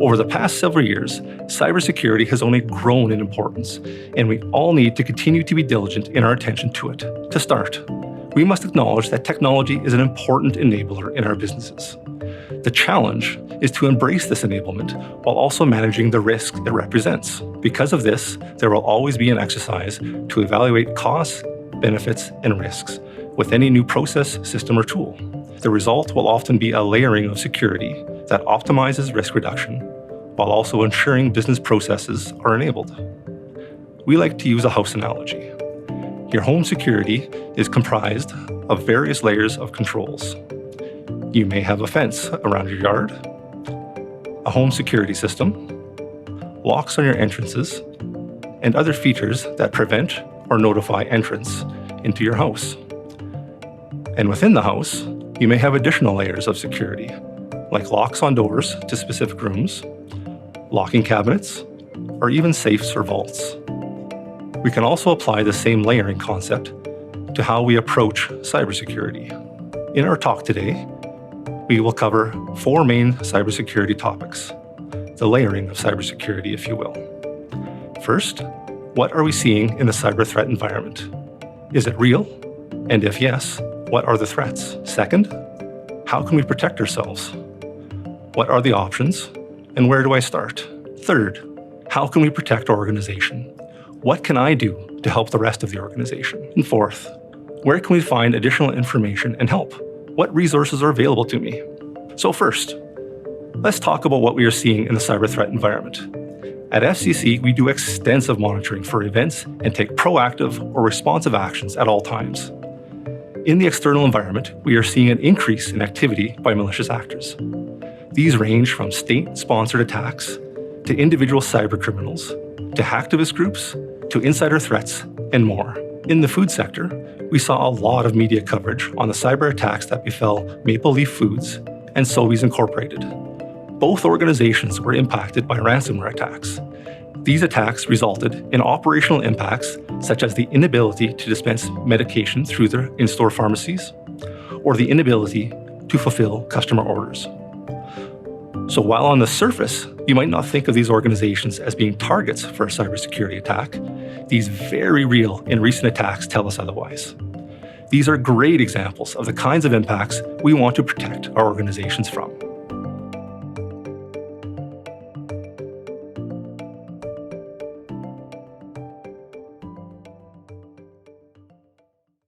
Over the past several years, cybersecurity has only grown in importance, and we all need to continue to be diligent in our attention to it. To start, we must acknowledge that technology is an important enabler in our businesses. The challenge is to embrace this enablement while also managing the risk it represents. Because of this, there will always be an exercise to evaluate costs, benefits, and risks with any new process, system, or tool. The result will often be a layering of security that optimizes risk reduction while also ensuring business processes are enabled. We like to use a house analogy. Your home security is comprised of various layers of controls. You may have a fence around your yard, a home security system, locks on your entrances, and other features that prevent or notify entrance into your house. And within the house, you may have additional layers of security, like locks on doors to specific rooms, locking cabinets, or even safes or vaults. We can also apply the same layering concept to how we approach cybersecurity. In our talk today, we will cover 4 main cybersecurity topics, the layering of cybersecurity, if you will. First, what are we seeing in the cyber threat environment? Is it real? And if yes, what are the threats? Second, how can we protect ourselves? What are the options? And where do I start? Third, how can we protect our organization? What can I do to help the rest of the organization? And fourth, where can we find additional information and help? What resources are available to me? So first, let's talk about what we are seeing in the cyber threat environment. At FCC, we do extensive monitoring for events and take proactive or responsive actions at all times. In the external environment, we are seeing an increase in activity by malicious actors. These range from state-sponsored attacks to individual cybercriminals, to hacktivist groups, to insider threats, and more. In the food sector, we saw a lot of media coverage on the cyber attacks that befell Maple Leaf Foods and Sobeys Incorporated. Both organizations were impacted by ransomware attacks. These attacks resulted in operational impacts such as the inability to dispense medication through their in-store pharmacies, or the inability to fulfill customer orders. So while on the surface, you might not think of these organizations as being targets for a cybersecurity attack, these very real and recent attacks tell us otherwise. These are great examples of the kinds of impacts we want to protect our organizations from.